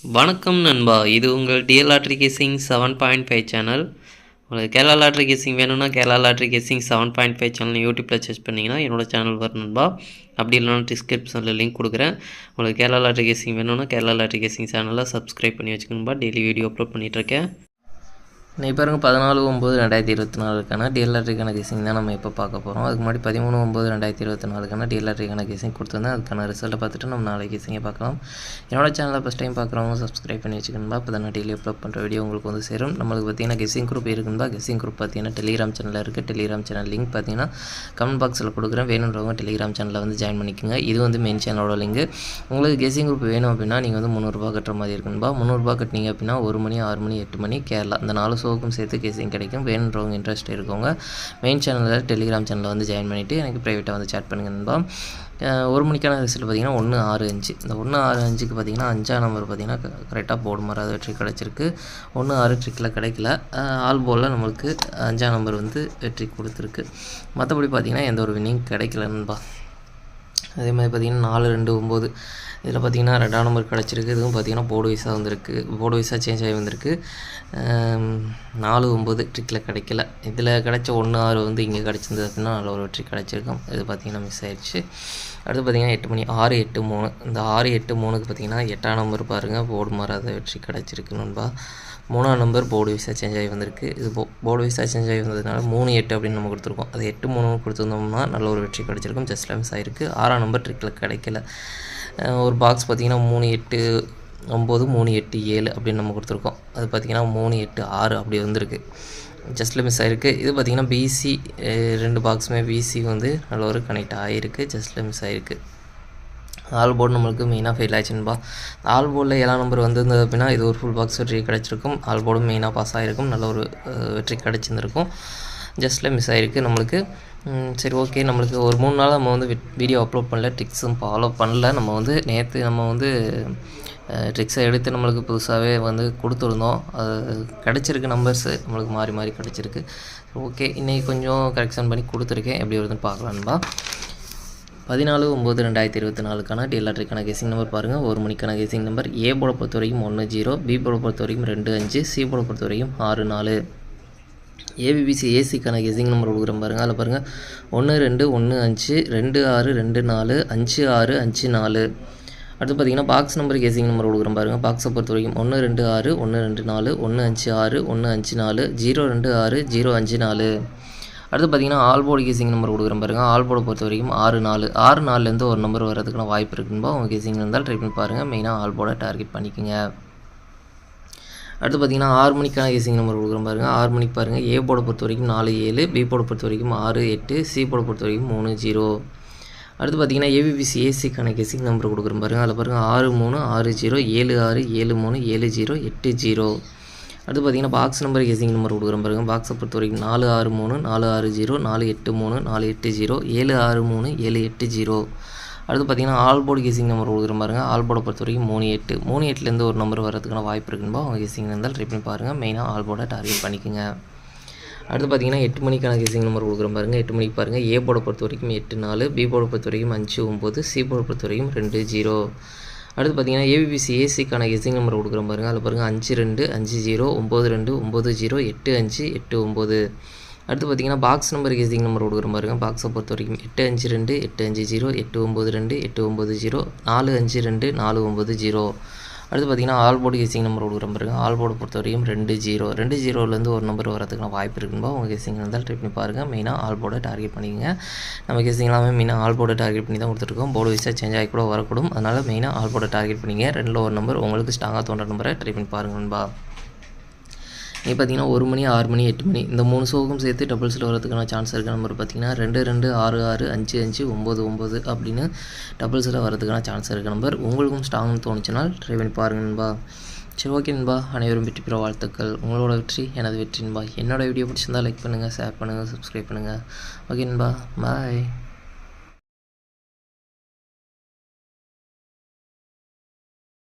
வணக்கம் நண்பா, இது உங்கள் டிஎல் லாட்ரி கேசிங் 7.5 சேனல். உங்களுக்கு கேரளா லாட்ரி கேசிங் வேணும்னா கேரளா லாட்ரி கேசிங் 7.5 சேனல் யூடியூப்பில் சர்ச் பண்ணிங்கன்னா என்னோடய சேனல் வரும் நண்பா. அப்படி இல்லைனா டிஸ்கிரிப்ஷனில் லிங்க் கொடுக்குறேன். உங்களுக்கு கேரளா லாட்ரி கேசிங் வேணும்னா கேரளா லாட்ரி கேசிங் சேனலில் சப்ஸ்கிரைப் பண்ணி வச்சுக்கணும்பா. டெய்லி வீடியோ அப்லோட் பண்ணிகிட்ருக்கேன். இன்னைக்கு பாருங்க 14/9/2024 டிஎல் லாட்ரிக்கான கேசிங் தான் நம்ம இப்போ பார்க்க போகிறோம். அதுக்கு முன்னாடி 13/9/2024 டிஎல் லாட்ரிக்கான கேசிங் கொடுத்துருந்தேன். அதுக்கான ரிசல்ட்டை பார்த்துட்டு நம்ம நாளைக்கு கேசிங்கை பார்க்கலாம். என்னோட சேனலை ஃபஸ்ட் டைம் பார்க்குறவங்க சப்ஸ்கிரைப் பண்ணி வச்சுக்கணும்பா. அப்போ தான் டெய்லி அப்லோட் பண்ணுற வீடியோ உங்களுக்கு வந்து சேரும். நம்மளுக்கு பார்த்தீங்கன்னா கெஸிங் குரூப் இருக்குதுப்பா. கெஸிங் குரூப் பார்த்தீங்கன்னா டெலிகிராம் சேனலில் இருக்குது. டெலிகிராம் சேனல் லிங்க் பார்த்தீங்கன்னா கமெண்ட் பாக்ஸில் கொடுக்குறேன். வேணுன்றவங்க டெலிகிராம் சேனலில் வந்து ஜாயின் பண்ணிக்கோங்க. இது வந்து மெயின் சேனலோட லிங்க். உங்களுக்கு கெஸிங் குரூப் வேணும் அப்படின்னா நீங்கள் வந்து 300 ரூபா கட்டுற மாதிரி இருக்குதுப்பா. 300 ரூபா கட்டினீங்க அப்படின்னா 1 மணி, 6 மணி, 8 மணி கேரளா இந்த 4 ஷோவுக்கும் சேர்த்து கேசிங் கிடைக்கும். வேணுன்றவங்க இன்ட்ரெஸ்ட் இருக்கவங்க மெயின் சேனலில் டெலிகிராம் சேனலில் வந்து ஜாயின் பண்ணிவிட்டு எனக்கு ப்ரைவேட்டாக வந்து சேட் பண்ணுங்கன்பா. 1 மணிக்கான ரிசல்ட் பார்த்திங்கன்னா 165. இந்த 165க்கு பார்த்திங்கன்னா 5ஆம் நம்பர் பார்த்திங்கன்னா கரெக்டாக போர்டு மாதிரி அது வெற்றி கிடச்சிருக்கு. 16 ட்ரிக்கில் கிடைக்கல. ஆல் போலில் நம்மளுக்கு 5ஆம் நம்பர் வந்து வெற்றி கொடுத்துருக்கு. மற்றபடி பார்த்திங்கன்னா எந்த ஒரு வின்னிங் கிடைக்கலன்பா. அதே மாதிரி பார்த்திங்கன்னா 4-2-9 இதில் பார்த்திங்கன்னா 2ஆம் நம்பர் கிடச்சிருக்கு. இதுவும் பார்த்திங்கன்னா போர்டு வைஸாக வந்திருக்கு. போர்டு வைஸாக சேஞ்ச் ஆகி வந்திருக்கு. 4-9 ட்ரிக்கில் கிடைக்கல. இதில் கிடச்ச 1-6 வந்து இங்கே கிடச்சிருந்தது அப்படின்னா நல்ல ஒரு வெற்றி கிடச்சிருக்கும். இது பார்த்திங்கன்னா மிஸ் ஆயிடுச்சு. அடுத்து பார்த்திங்கன்னா 8 மணி, 6-8-3 இந்த 6-8-3க்கு பார்த்திங்கன்னா 8ஆம் நம்பர் பாருங்கள் போர்டு மாறாத வெற்றி கிடச்சிருக்கு நண்பா. 3ஆம் நம்பர் போர்டு வைஸாக சேஞ்ச் ஆகி வந்திருக்கு. இது போர்டு வைஸாக சேஞ்ச் ஆகி வந்ததுனால 3-8 அப்படின்னு நம்ம கொடுத்துருக்கோம். அது 8-3 கொடுத்துருந்தோம்னா நல்ல ஒரு வெற்றி கிடச்சிருக்கும். ஜஸ்ட் மிஸ் ஆகிருக்கு. 6ஆம் நம்பர் ட்ரிக்கில் கிடைக்கல. ஒரு பாக்ஸ் பார்த்திங்கன்னா 3-8-9 3-8-7 அப்படின்னு நம்ம கொடுத்துருக்கோம். அது பார்த்திங்கன்னா 3-8-6 அப்படி வந்திருக்கு. ஜஸ்ட்டில் மிஸ் ஆகிருக்கு. இது பார்த்திங்கன்னா பிசி 2 பாக்ஸுமே பிசி வந்து நல்ல ஒரு கனெக்ட் ஆகிருக்கு. ஜஸ்ட்டில் மிஸ் ஆகிருக்கு. ஆல் போர்டு நம்மளுக்கு மெயினாக ஃபெயில் ஆச்சுன்பா. ஆல் போர்டில் 7ஆம் நம்பர் வந்திருந்தது அப்படின்னா இது ஒரு ஃபுல் பாக்ஸ் வெற்றி கிடச்சிருக்கும். ஆல் போர்டும் மெயினாக பாஸ் ஆகிருக்கும். நல்ல ஒரு வெற்றி கிடச்சிருந்துருக்கும். ஜஸ்ட்டில் மிஸ் ஆகிருக்கு நம்மளுக்கு. சரி, ஓகே. நம்மளுக்கு ஒரு 3 நாள் நம்ம வந்து வீடியோ அப்லோட் பண்ணல, ட்ரிக்ஸும் ஃபாலோ பண்ணல. நம்ம வந்து நேற்று நம்ம வந்து ட்ரிக்ஸை எடுத்து நம்மளுக்கு புதுசாகவே வந்து கொடுத்துருந்தோம். அது கிடச்சிருக்கு. நம்பர்ஸு நம்மளுக்கு மாறி மாறி கிடச்சிருக்கு. ஓகே, இன்றைக்கி கொஞ்சம் கரெக்ஷன் பண்ணி கொடுத்துருக்கேன். எப்படி வருதுன்னு பார்க்கலான்பா. 14/9/2024 டிஎல் லாட்ரிக்கான கெஸிங் நம்பர் பாருங்கள். 1 மணிக்கான கெஸிங் நம்பர். ஏ போர்டை பொறுத்த வரைக்கும் 10, பி போர்டை பொறுத்த வரைக்கும் 25, சி போர்டை பொறுத்த வரைக்கும் 64. ஏபிபிசி ஏசிக்கான கெஸிங் நம்பர் கொடுக்குறேன் பாருங்கள். அதில் பாருங்கள் 1-2-1-5, 2-6-2-4, 5-6, 5-4. அடுத்து பார்த்திங்கன்னா பாக்ஸ் நம்பர் கெஸிங் நம்பர் கொடுக்குறேன் பாருங்கள். பாக்ஸை பொறுத்த வரைக்கும் 1-2-6, 1-2-4, 1-5-6, 1-5-4, 0-2-6, 0-5-4. அடுத்து பார்த்திங்கன்னா ஆல் போர்டு கெஸிங் நம்பர் கொடுக்குறேன் பாருங்கள். ஆல் போர்டை பொறுத்த வரைக்கும் 6-4. 6-4லேருந்து ஒரு நம்பர் வரதுக்கான வாய்ப்பு இருக்குன்பா. உங்கள் கெஸிங் இருந்தால் ட்ரை பண்ணி பாருங்கள். மெயினாக ஆல் போர்டை டார்கெட் பண்ணிக்கோங்க. அடுத்து பார்த்திங்கன்னா 6 மணிக்கான கெஸிங் நம்பர் கொடுக்குறேன் பாருங்கள். 6 மணிக்கு பாருங்கள். ஏ போர்டை பொறுத்த வரைக்கும் 4-7, பி போர்டை பொறுத்த வரைக்கும் 6-8, சி போர்டை பொறுத்த வரைக்கும் 3-0. அடுத்து பார்த்திங்கன்னா ஏபிபிசி ஏசிக்கான கெஸிங் நம்பர் கொடுக்குறேன் பாருங்கள். அதில் பாருங்கள் 6-3, 6-0, 7-6, 7-3, 7-0, 8-0. அடுத்து பார்த்திங்கன்னா பாக்ஸ் நம்பர் கெஸிங் நம்பர் கொடுக்குறேன் பாருங்கள். பாக்ஸை பொறுத்த வரைக்கும் 4-6-3, 4-6-0, 4-8-3, 4-8-0, 7-6-3, 7-8-0. அடுத்து பார்த்திங்கன்னா ஆல் போர்டு கெஸிங் நம்பர் கொடுக்குற பாருங்கள். ஆல் போர்டை பொறுத்த வரைக்கும் 3-8. 3-8லேருந்து ஒரு நம்பர் வரதுக்கான வாய்ப்பு இருக்குன்பா. அவங்க கெஸிங் இருந்தால் ட்ரை பண்ணி பாருங்கள். மெயினாக ஆல் போர்டை டார்கெட் பண்ணிக்கோங்க. அடுத்து பார்த்திங்கன்னா 8 மணிக்கான கெஸிங் நம்பர் கொடுக்குறேன் பாருங்கள். 8 மணிக்கு பாருங்கள். ஏ போர்டை பொறுத்த வரைக்கும் 8-4, பி போர்டை பொறுத்த வரைக்கும் 5-9, சி போர்டை பொறுத்த வரைக்கும் 2-0. அடுத்து பார்த்திங்கன்னா ஏபிபிசி ஏசிக்கான கெஸிங் நம்பர் கொடுக்குறேன் பாருங்கள். அதில் பாருங்கள் 5-2, 5-0, 9-2, 9-0, 8-5, 8-9. அடுத்து பார்த்திங்கன்னா பாக்ஸ் நம்பர் கெஸிங் நம்பர் கொடுக்குறேன் பாருங்கள். பாக்ஸை பொறுத்த வரைக்கும் 8-5-2, 8-5-0, 8-9-2, 8-9-0, 4-5-2, 4-9-0. அடுத்து பார்த்திங்கன்னா ஆல் போர்டு கெஸிங் நம்பர் கொடுக்குறேன் பாருங்கள். ஆல் போர்டை பொறுத்த வரைக்கும் 2-0. 2-0லேருந்து ஒரு நம்பர் வரதுக்கான வாய்ப்பு இருக்குன்பா. உங்கள் கெஸிங் இருந்தால் ட்ரை பண்ணி பாருங்கள். மெயினாக ஆல் போர்டை டார்கெட் பண்ணிக்கோங்க. நம்ம கெஸிங் எல்லாமே மெயினாக ஆல் போர்டை டார்கெட் பண்ணி தான் கொடுத்துருக்கோம். போர்டு வைஸாக சேஞ்ச் ஆகி கூட வரக்கூடும். அதனால் மெயினாக ஆல் போர்டை டார்கெட் பண்ணிங்க. 2ல் ஒரு நம்பர் உங்களுக்கு ஸ்ட்ராங்காக தோன்ற நம்பரை ட்ரை பண்ணி பாருங்கன்பா. இப்போ பார்த்திங்கன்னா 1 மணி, 6 மணி, 8 மணி இந்த 3 ஷோவுக்கும் சேர்த்து டபுள்ஸில் வரதுக்கான சான்ஸ் இருக்க நம்பர் பார்த்திங்கன்னா 2-2, 6-6, 5-5, 9-9 அப்படின்னு டபுள்ஸில் வரதுக்கான சான்ஸ் இருக்க நம்பர். உங்களுக்கும் ஸ்ட்ராங்னு தோணுச்சுனால் ட்ரை பண்ணி பாருங்கன்பா. சரி, ஓகே நண்பா. அனைவரும் வெற்றி பெற வாழ்த்துக்கள். உங்களோட வெற்றி எனது வெற்றின்பா. என்னோடய வீடியோ பிடிச்சிருந்தால் லைக் பண்ணுங்கள், ஷேர் பண்ணுங்கள், சப்ஸ்கிரைப் பண்ணுங்கள். ஓகே நண்பா, பாய்.